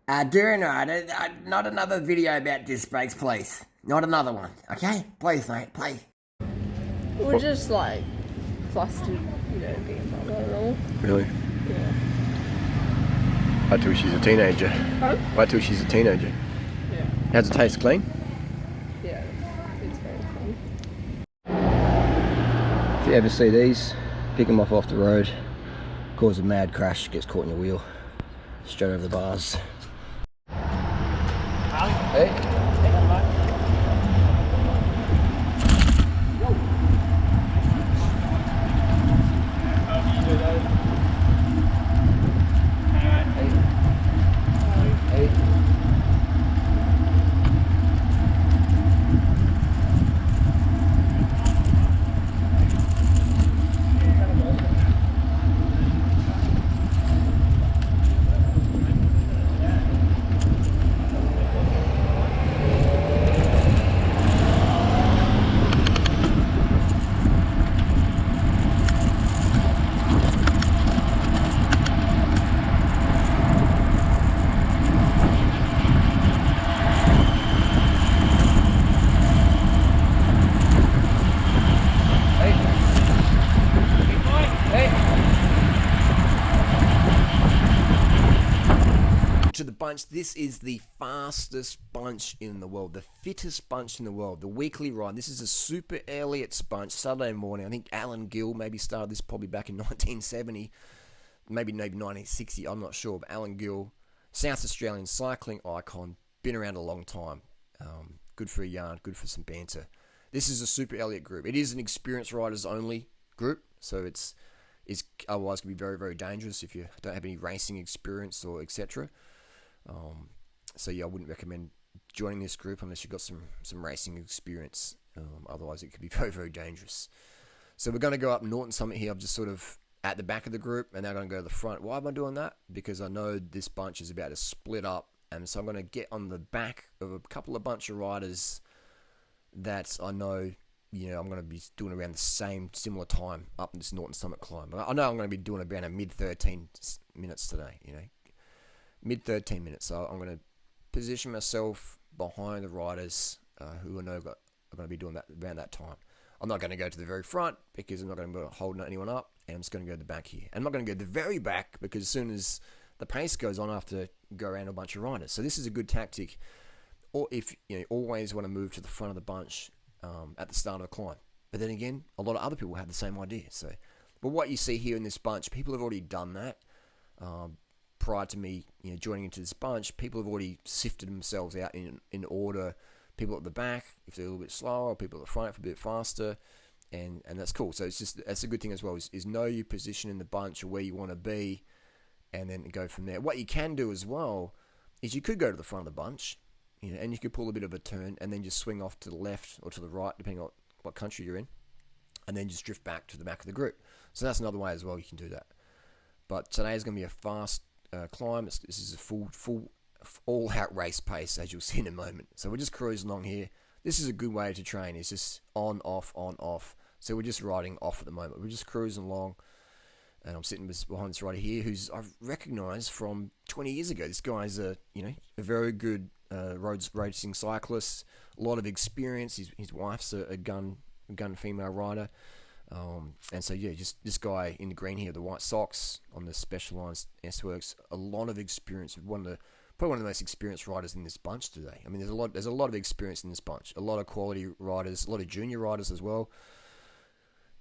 Durianrider, not another video about disc brakes, please. Not another one, okay? Please, mate, please. We're just like flustered, being like, I don't know. Really? Yeah. Wait till she's a teenager. Huh? Wait till she's a teenager. Yeah. How's it taste? Clean? Yeah, it's very fun. If you ever see these, pick them off the road, cause a mad crash, gets caught in your wheel, straight over the bars. Hey. To the bunch, this is the fastest bunch in the world, the fittest bunch in the world, the weekly ride. This is a Super Elliot's bunch, Saturday morning. I think Alan Gill maybe started this probably back in 1970, maybe 1960, I'm not sure. But Alan Gill, South Australian cycling icon, been around a long time. Good for a yarn, good for some banter. This is a Super Elliot group. It is an experienced riders only group, so it's otherwise can be very, very dangerous if you don't have any racing experience or etc. So yeah, I wouldn't recommend joining this group unless you've got some racing experience. Otherwise, it could be very, very dangerous. So we're going to go up Norton Summit here. I'm just sort of at the back of the group, and now I'm going to go to the front. Why am I doing that? Because I know this bunch is about to split up, and so I'm going to get on the back of a couple of bunch of riders that I know, I'm going to be doing around the similar time up in this Norton Summit climb. I know I'm going to be doing around a mid 13 minutes today, mid 13 minutes. So I'm going to position myself behind the riders who I know are going to be doing that around that time. I'm not going to go to the very front because I'm not going to be holding anyone up, and I'm just going to go to the back here. And I'm not going to go to the very back because as soon as the pace goes on, I have to go around a bunch of riders. So this is a good tactic, or if always want to move to the front of the bunch at the start of a climb. But then again, a lot of other people have the same idea. So, but what you see here in this bunch, people have already done that. Prior to me, joining into this bunch, people have already sifted themselves out in order. People at the back, if they're a little bit slower, people at the front, if they're a bit faster, and that's cool. So that's a good thing as well. Is know your position in the bunch or where you want to be, and then go from there. What you can do as well is you could go to the front of the bunch, and you could pull a bit of a turn, and then just swing off to the left or to the right, depending on what country you're in, and then just drift back to the back of the group. So that's another way as well you can do that. But today is going to be a fast climb. This is a full all-out race pace, as you'll see in a moment. So we're just cruising along here. This is a good way to train. It's just on, off. So we're just riding off at the moment. We're just cruising along, and I'm sitting behind this rider here, who's I've recognised from 20 years ago. This guy's a very good road racing cyclist. A lot of experience. His wife's a gun female rider. And so yeah, just this guy in the green here, the white socks on the Specialized S-Works, a lot of experience. Probably one of the most experienced riders in this bunch today. I mean, there's a lot of experience in this bunch. A lot of quality riders, a lot of junior riders as well,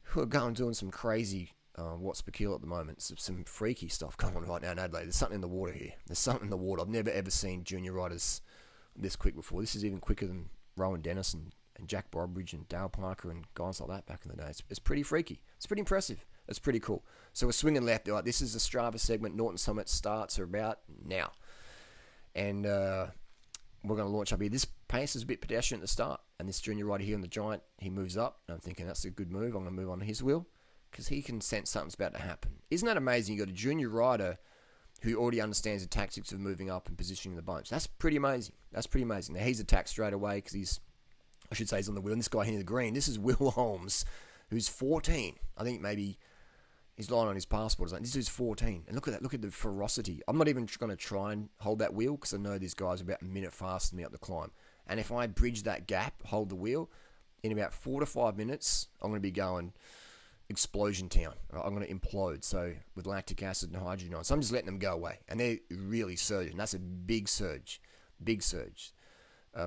who are going doing some crazy watts per kilo at the moment. Some freaky stuff going on right now in Adelaide. There's something in the water here. There's something in the water. I've never ever seen junior riders this quick before. This is even quicker than Rowan Dennis and Jack Brodbridge and Dale Parker and guys like that back in the day. It's pretty freaky. It's pretty impressive. It's pretty cool. So we're swinging left. Right, this is the Strava segment. Norton Summit starts about now. And we're going to launch up here. This pace is a bit pedestrian at the start. And this junior rider here in the Giant, he moves up. And I'm thinking that's a good move. I'm going to move on his wheel because he can sense something's about to happen. Isn't that amazing? You've got a junior rider who already understands the tactics of moving up and positioning the bunch. That's pretty amazing. Now, he's attacked straight away because he's on the wheel. And this guy here in the green, this is Will Holmes, who's 14. I think maybe He's lying on his passport. Like, this dude's 14. And look at that. Look at the ferocity. I'm not even going to try and hold that wheel because I know these guys are about a minute faster than me up the climb. And if I bridge that gap, hold the wheel, in about 4 to 5 minutes, I'm going to be going explosion town. I'm going to implode. So with lactic acid and hydrogen on. So I'm just letting them go away. And they're really surging. That's a big surge. Big surge.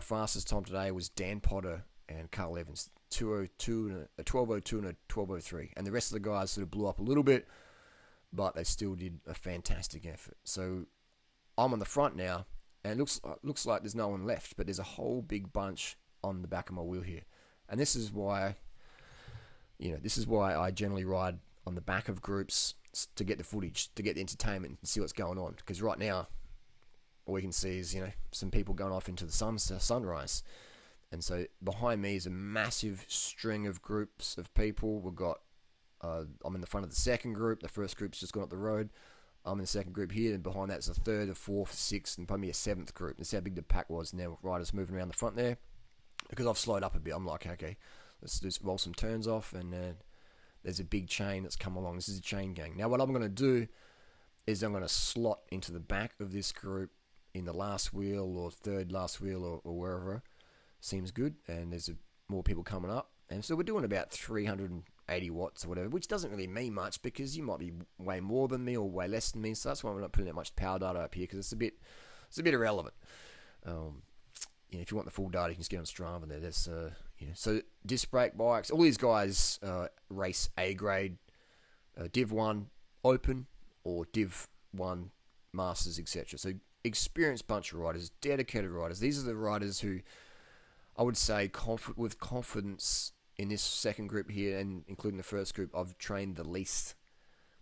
Fastest time today was Dan Potter and Carl Evans. 2:02 and a 12:02 and a 12:03, and the rest of the guys sort of blew up a little bit, but they still did a fantastic effort. So I'm on the front now, and it looks like there's no one left, but there's a whole big bunch on the back of my wheel here, and this is why I generally ride on the back of groups to get the footage, to get the entertainment, and see what's going on. Because right now, all we can see is some people going off into the sunrise. And so behind me is a massive string of groups of people. We've got, I'm in the front of the second group. The first group's just gone up the road. I'm in the second group here, and behind that's a third, a fourth, a sixth, and probably a seventh group. That's how big the pack was. And now riders moving around the front there. Because I've slowed up a bit, I'm like, okay, let's just roll some turns off, and there's a big chain that's come along. This is a chain gang. Now what I'm going to do is I'm going to slot into the back of this group in the last wheel or third last wheel or wherever. Seems good, and there's more people coming up, and so we're doing about 380 watts or whatever, which doesn't really mean much because you might be way more than me or way less than me, so that's why I'm not putting that much power data up here, because it's a bit irrelevant. If you want the full data, you can just get on Strava there. That's so disc brake bikes, all these guys race A grade, Div 1 Open or Div 1 Masters, etc. So experienced bunch of riders, dedicated riders. These are the riders who I would say with confidence in this second group here, and including the first group, I've trained the least.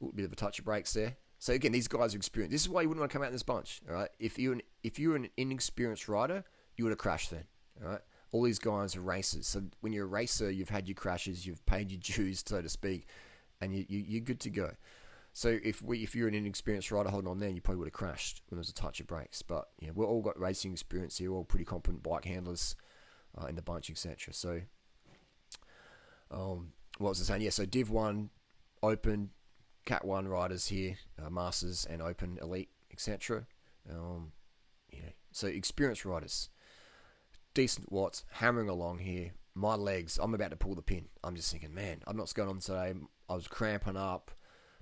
A bit of a touch of brakes there. So again, these guys are experienced. This is why you wouldn't want to come out in this bunch. All right, if you're an inexperienced rider, you would have crashed then. All right, all these guys are racers. So when you're a racer, you've had your crashes, you've paid your dues, so to speak, and you're good to go. So if you're an inexperienced rider holding on there, you probably would have crashed when there's a touch of brakes. But we've all got racing experience here. We're all pretty competent bike handlers. In the bunch, etc. So, what was I saying? Yeah, so Div 1, Open, Cat 1 riders here, Masters and Open, Elite, etc. So experienced riders, decent watts, hammering along here. My legs, I'm about to pull the pin. I'm just thinking, man, I don't know what's going on today. I was cramping up.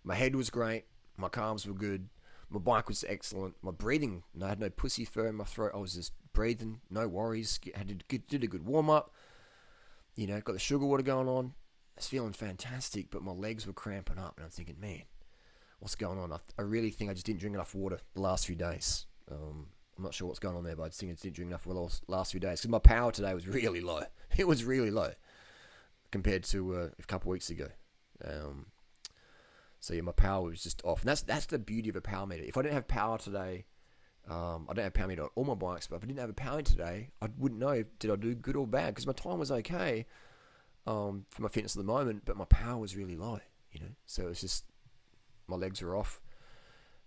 My head was great. My calves were good. My bike was excellent. My breathing, I had no pussy fur in my throat. I was just breathing, no worries. Did a good warm up. Got the sugar water going on. I was feeling fantastic, but my legs were cramping up, and I'm thinking, man, what's going on? I really think I just didn't drink enough water the last few days. I'm not sure what's going on there, but I just think I just didn't drink enough water the last few days because my power today was really low. It was really low compared to a couple weeks ago. So yeah, my power was just off, and that's the beauty of a power meter. If I didn't have power today, I don't have power meter on all my bikes, but if I didn't have a power meter today, I wouldn't know did I do good or bad, because my time was okay for my fitness at the moment, but my power was really low, So it's just my legs were off.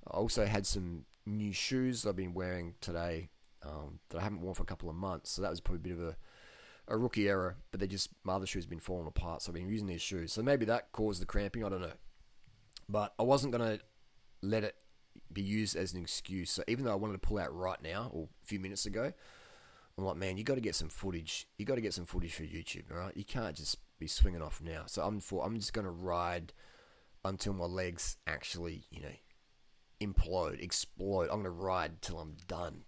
I also had some new shoes I've been wearing today that I haven't worn for a couple of months, so that was probably a bit of a rookie error. But my other shoes have been falling apart, so I've been using these shoes. So maybe that caused the cramping. I don't know. But I wasn't going to let it be used as an excuse. So even though I wanted to pull out right now, or a few minutes ago, I'm like, man, you got to get some footage. You got to get some footage for YouTube, all right? You can't just be swinging off now. So I'm just going to ride until my legs actually, implode, explode. I'm going to ride till I'm done,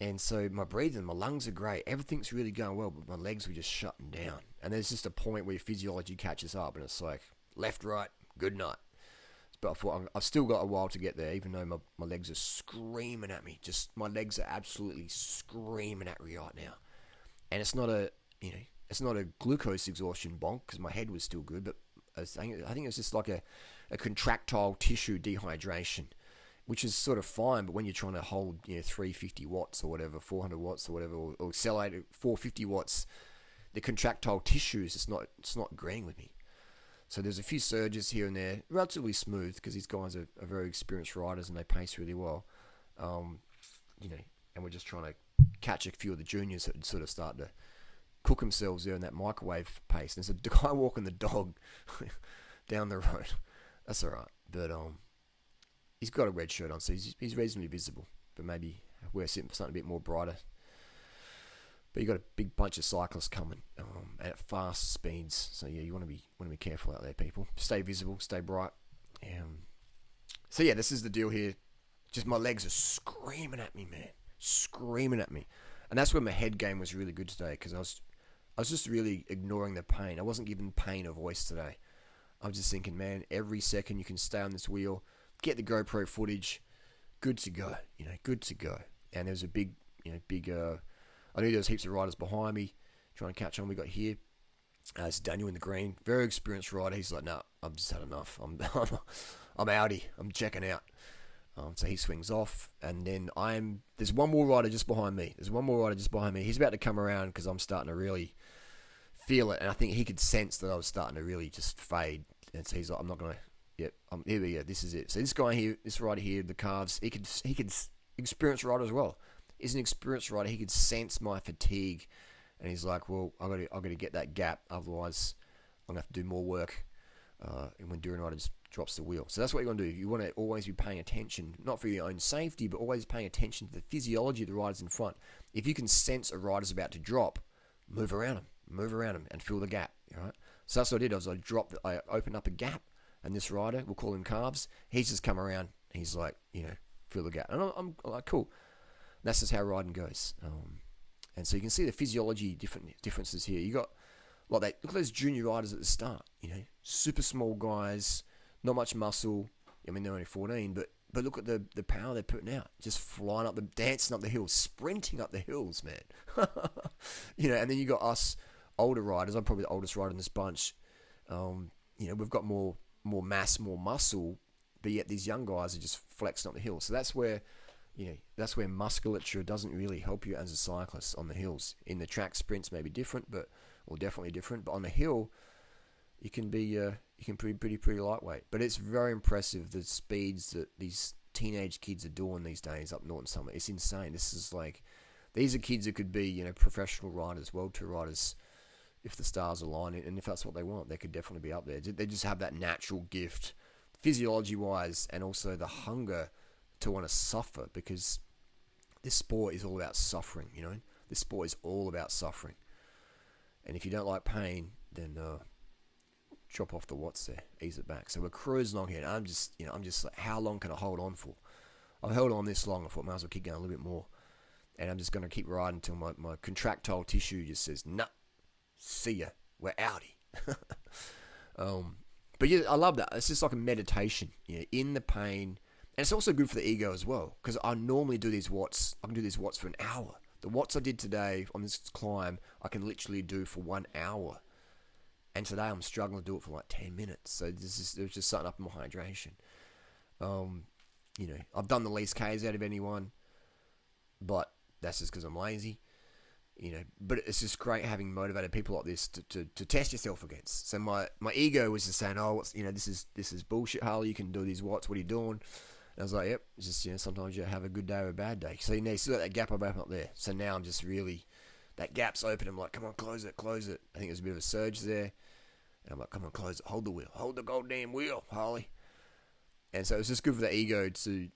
And so my breathing, my lungs are great. Everything's really going well, but my legs were just shutting down. And there's just a point where your physiology catches up, and it's like left, right, good night. But I thought I've still got a while to get there, even though my legs are screaming at me. Just my legs are absolutely screaming at me right now. And it's not a glucose exhaustion bonk because my head was still good, but I think it's just like a contractile tissue dehydration, which is sort of fine. But when you're trying to hold 350 watts or whatever, 400 watts or whatever, or accelerate at 450 watts, the contractile tissues it's not agreeing with me. So there's a few surges here and there, relatively smooth because these guys are very experienced riders and they pace really well. And we're just trying to catch a few of the juniors that sort of start to cook themselves there in that microwave pace. And there's a guy walking the dog. down the road. That's all right. But he's got a red shirt on, so he's reasonably visible. But maybe wear something a bit more brighter. But you got a big bunch of cyclists coming, and at fast speeds. So yeah, you want to be careful out there, people. Stay visible, stay bright. So yeah, this is the deal here. Just my legs are screaming at me, man, screaming at me, and that's where my head game was really good today, because I was just really ignoring the pain. I wasn't giving pain a voice today. I was just thinking, man, every second you can stay on this wheel, get the GoPro footage, good to go, good to go. And there was a big, I knew there was heaps of riders behind me trying to catch on. We got here. It's Daniel in the green, very experienced rider. He's like, no, I've just had enough. I'm outie. I'm checking out. So he swings off, and then there's one more rider just behind me. He's about to come around because I'm starting to really feel it, and I think he could sense that I was starting to really just fade. And so he's like, I'm not gonna. Yep, here we go. This is it. So this guy here, this rider here, the calves. He could experienced rider as well. He's an experienced rider. He could sense my fatigue, and he's like, well, I got to get that gap, otherwise I'm gonna have to do more work. And when Durianrider just drops the wheel. So that's what you want to do. You want to always be paying attention, not for your own safety, but always paying attention to the physiology of the riders in front. If you can sense a rider's about to drop, move around him, and fill the gap. All right. So that's what I did. I opened up a gap, and this rider, we'll call him Calves, he's just come around. He's like, fill the gap, and I'm like, cool. And that's just how riding goes. And so you can see the physiology differences here. You got look at those junior riders at the start. Super small guys, not much muscle. I mean, they're only 14, but look at the power they're putting out. Just flying up dancing up the hills, sprinting up the hills, man. And then you got us older riders. I'm probably the oldest rider in this bunch. We've got more mass, more muscle, but yet these young guys are just flexing up the hill. So that's where musculature doesn't really help you as a cyclist on the hills. In the track sprints may be different, or definitely different, but on the hill, you can be pretty lightweight. But it's very impressive the speeds that these teenage kids are doing these days up Norton Summit. It's insane. These are kids that could be professional riders, World Tour riders, if the stars align, and if that's what they want, they could definitely be up there. They just have that natural gift, physiology-wise, and also the hunger to want to suffer, because this sport is all about suffering. This sport is all about suffering. And if you don't like pain, then drop off the watts there, ease it back. So we're cruising along here, and I'm just like, how long can I hold on for? I've held on this long. I thought I might as well keep going a little bit more, and I'm just going to keep riding until my contractile tissue just says, nah, see ya, we're outie. But yeah, I love that. It's just like a meditation, in the pain, and it's also good for the ego as well, because I normally do these watts. I can do these watts for an hour. The watts I did today on this climb, I can literally do for 1 hour. And today I'm struggling to do it for like 10 minutes. So it was just something up in my hydration. I've done the least Ks out of anyone, but that's just because I'm lazy. But it's just great having motivated people like this to test yourself against. So my ego was just saying, oh, this is bullshit, Harley. You can do these watts. What are you doing? And I was like, yep, it's just, sometimes you have a good day or a bad day. So, you still got that gap I've opened up there. So now I'm just really, that gap's open. I'm like, come on, close it. I think there's a bit of a surge there. And I'm like, come on, close it. Hold the wheel. Hold the goddamn wheel, Harley. And so it's just good for the ego to,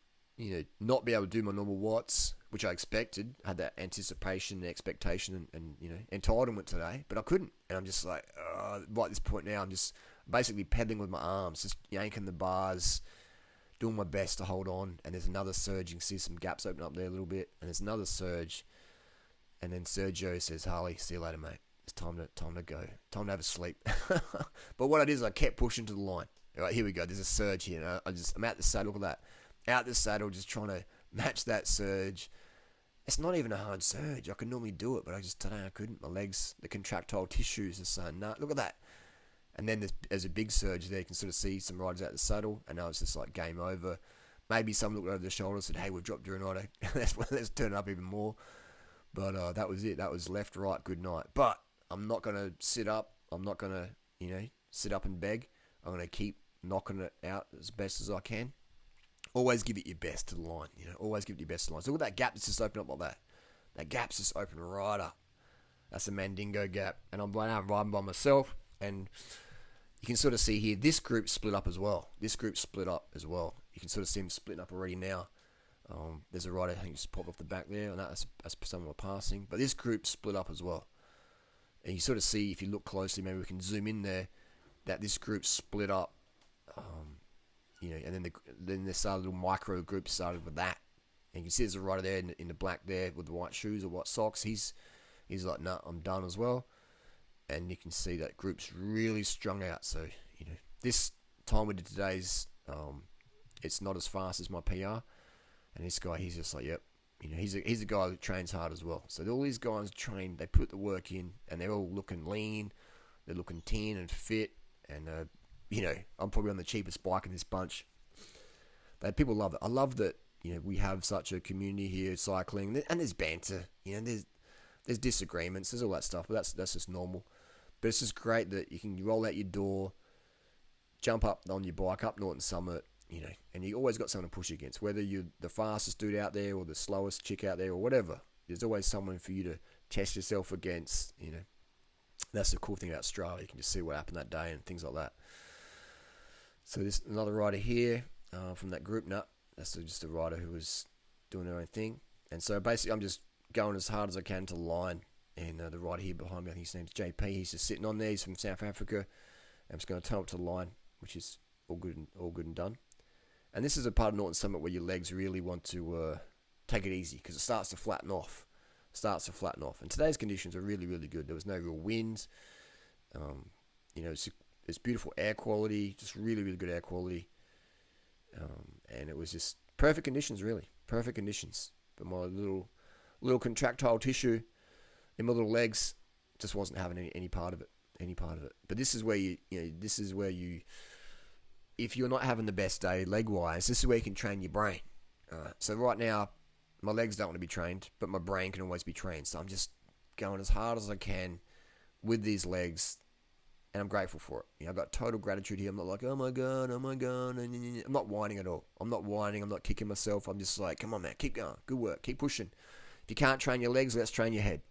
not be able to do my normal watts, which I expected. I had that anticipation, expectation, and entitlement today. But I couldn't. And I'm just like, right at this point now, I'm just basically pedaling with my arms, just yanking the bars, doing my best to hold on. And there's another surge. You can see some gaps open up there a little bit. And there's another surge. And then Sergio says, Harley, see you later, mate. It's time to go. Time to have a sleep. But what I did is I kept pushing to the line. All right, here we go. There's a surge here. And I'm out the saddle. Look at that. Out the saddle, just trying to match that surge. It's not even a hard surge. I could normally do it, but today I couldn't. My legs, the contractile tissues are saying, no, look at that. And then there's a big surge there. You can sort of see some riders out the saddle, and now it's just like game over. Maybe someone looked over their shoulder and said, hey, we've dropped Durianrider. Let's turn it up even more. But that was it. That was left, right, good night. But I'm not going to sit up. I'm not going to, sit up and beg. I'm going to keep knocking it out as best as I can. Always give it your best to the line. Always give it your best to the line. So look at that gap that's just opened up like that. That gap's just open right up. That's a Mandingo gap. And I'm riding by myself. And you can sort of see here, this group split up as well. This group split up as well. You can sort of see them splitting up already now. There's a rider, I think, just popped off the back there, and that's someone passing. But this group split up as well. And you sort of see, if you look closely, maybe we can zoom in there, that this group split up. And then they started, little micro groups started with that. And you can see there's a rider there in the black there with the white shoes or white socks. He's like, nah, I'm done as well. And you can see that group's really strung out. So, this time we did today's, it's not as fast as my PR. And this guy, he's just like, yep. He's a guy who trains hard as well. So all these guys train, they put the work in, and they're all looking lean. They're looking tin and fit. And, I'm probably on the cheapest bike in this bunch. But people love it. I love that, we have such a community here cycling. And there's banter. There's disagreements. There's all that stuff. But that's just normal. But it's just great that you can roll out your door, jump up on your bike, up Norton Summit, and you always got someone to push against. Whether you're the fastest dude out there or the slowest chick out there or whatever, there's always someone for you to test yourself against, That's the cool thing about Strava. You can just see what happened that day and things like that. So there's another rider here from that group. No, that's just a rider who was doing their own thing. And so basically I'm just going as hard as I can to the line. And the rider here behind me, I think his name's JP. He's just sitting on there. He's from South Africa. I'm just going to tell him to the line, which is all good and done. And this is a part of Norton Summit where your legs really want to take it easy because it starts to flatten off. And today's conditions are really, really good. There was no real wind. It's beautiful air quality, just really, really good air quality. And it was just perfect conditions, really. Perfect conditions. But my little contractile tissue in my little legs just wasn't having any part of it. But this is where you, if you're not having the best day leg-wise, this is where you can train your brain. So right now, my legs don't want to be trained, but my brain can always be trained. So I'm just going as hard as I can with these legs, and I'm grateful for it. I've got total gratitude here. I'm not like, oh my God. I'm not whining at all. I'm not whining. I'm not kicking myself. I'm just like, come on, man, keep going. Good work. Keep pushing. If you can't train your legs, let's train your head.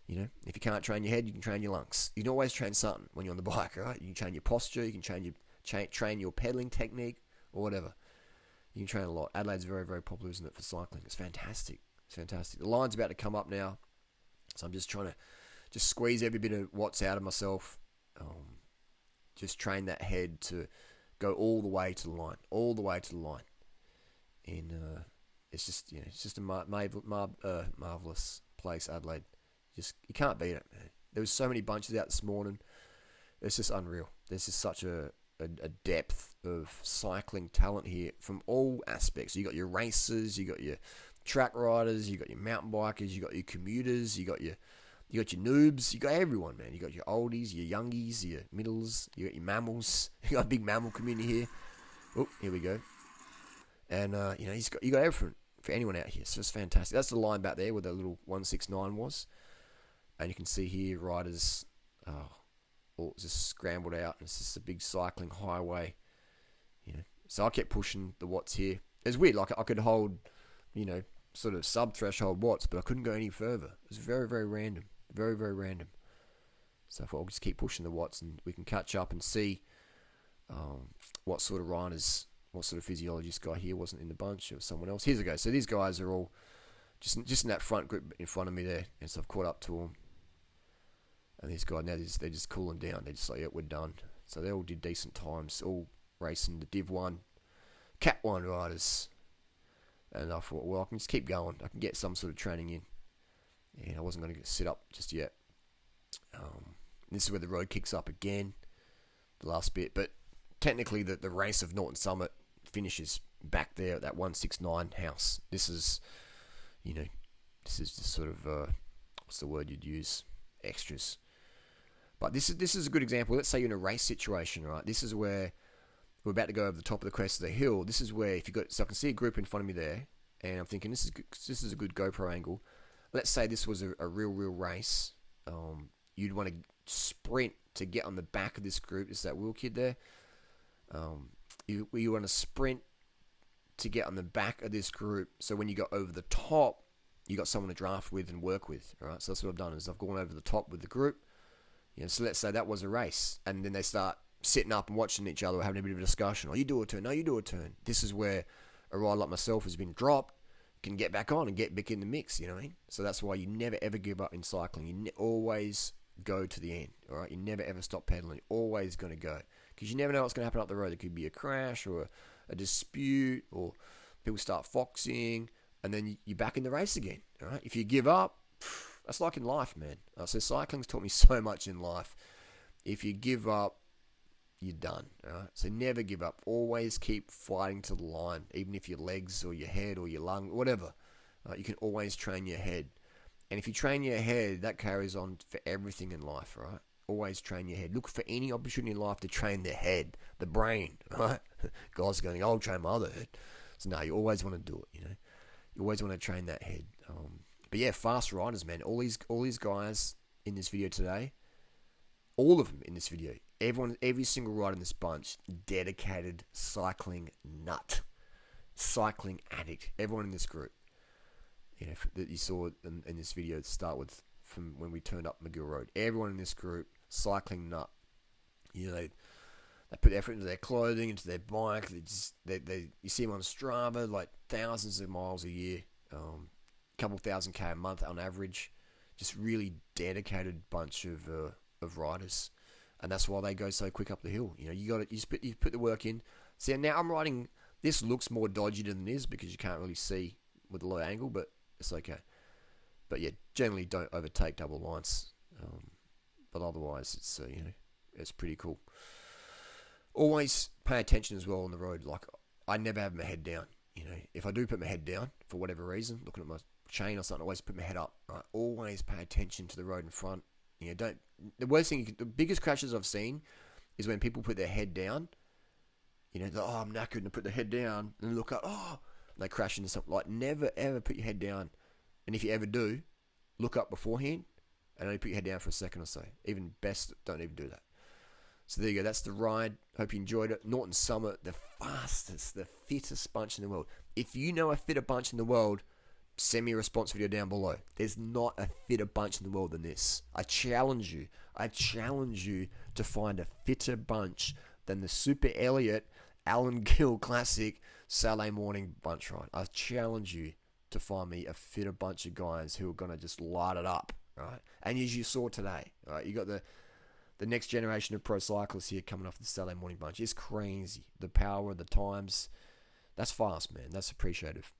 If you can't train your head, you can train your lungs. You can always train something when you're on the bike, right? You can train your posture. You can train your pedaling technique or whatever. You can train a lot. Adelaide's very, very popular, isn't it, for cycling? It's fantastic. The line's about to come up now. So I'm just trying to squeeze every bit of what's out of myself. Just train that head to go all the way to the line. And it's just a marvelous place, Adelaide. You can't beat it, man. There was so many bunches out this morning. It's just unreal. There's just such a depth of cycling talent here from all aspects. You got your racers, you got your track riders, you got your mountain bikers, you got your commuters, you got your noobs, you got everyone, man. You got your oldies, your youngies, your middles, you got your mammals. You got a big mammal community here. Oh, here we go. And you got everything for anyone out here. So it's fantastic. That's the line back there where the little 169 was. And you can see here riders all just scrambled out, and it's just a big cycling highway. So I kept pushing the watts here. It's weird, like I could hold, sort of sub-threshold watts, but I couldn't go any further. It was very, very random. Very, very random. So I thought I'll just keep pushing the watts, and we can catch up and see what sort of riders, what sort of physiologist guy here wasn't in the bunch. It was someone else. Here's a go. So these guys are all just in that front group in front of me there, and so I've caught up to them. And these guys now, they're just cooling down. They're just like, yeah, we're done. So they all did decent times, all racing the Div 1, Cat 1 riders. And I thought, well, I can just keep going. I can get some sort of training in. And I wasn't going to sit up just yet. This is where the road kicks up again, the last bit. But technically, the race of Norton Summit finishes back there at that 169 house. This is just sort of, what's the word you'd use? Extras. But this is a good example. Let's say you're in a race situation, right? This is where we're about to go over the top of the crest of the hill. This is where so I can see a group in front of me there, and I'm thinking this is a good GoPro angle. Let's say this was a real race. You'd want to sprint to get on the back of this group. Is that Will kid there? You want to sprint to get on the back of this group. So when you go over the top, you got someone to draft with and work with. All right. So that's what I've done is I've gone over the top with the group. So let's say that was a race, and then they start sitting up and watching each other, or having a bit of a discussion. Oh, you do a turn. No, you do a turn. This is where a rider like myself has been dropped, can get back on and get back in the mix, you know what I mean? So that's why you never ever give up in cycling. You always go to the end, all right? You never ever stop pedaling. You're always going to go, because you never know what's going to happen up the road. There could be a crash or a dispute, or people start foxing, and then you're back in the race again, all right? If you give up, that's like in life, man. So cycling's taught me so much in life. If you give up, you're done, all right? So never give up. Always keep fighting to the line, even if your legs or your head or your lung, whatever. You can always train your head. And if you train your head, that carries on for everything in life, right? Always train your head. Look for any opportunity in life to train the head, the brain, right? Guys going, I'll train my other head. So no, you always want to do it, you know? You always want to train that head. But yeah, fast riders, man. All these guys in this video today, all of them in this video, every single rider in this bunch, dedicated cycling nut, cycling addict. Everyone in this group, you know, that you saw in this video to start with, from when we turned up McGill Road. Everyone in this group, cycling nut. You know, they put effort into their clothing, into their bike. They you see them on Strava, like thousands of miles a year, couple thousand K a month on average. Just really dedicated bunch of riders. And that's why they go so quick up the hill. You know, you put the work in. See, now I'm riding. This looks more dodgy than it is because you can't really see with a low angle, but it's okay. But yeah, generally don't overtake double lines. But otherwise, it's you know, it's pretty cool. Always pay attention as well on the road. Like, I never have my head down. You know, if I do put my head down for whatever reason, looking at my chain or something, I always put my head up. Right? Always pay attention to the road in front. You know, the worst thing, the biggest crashes I've seen is when people put their head down. You know, oh, I'm knackered, and put their head down and look up, oh, and they crash into something. Like, never ever put your head down. And if you ever do, look up beforehand and only put your head down for a second or so. Even best, don't even do that. So there you go. That's the ride. Hope you enjoyed it. Norton Summit, the fastest, the fittest bunch in the world. If you know a fitter bunch in the world, send me a response video down below. There's not a fitter bunch in the world than this. I challenge you to find a fitter bunch than the Super Elliott Alan Gill Classic Saturday morning bunch ride. I challenge you to find me a fitter bunch of guys who are going to just light it up, right? And as you saw today, right, you got the next generation of pro cyclists here coming off the Saturday morning bunch. It's crazy. The power, the times, that's fast, man. That's appreciative.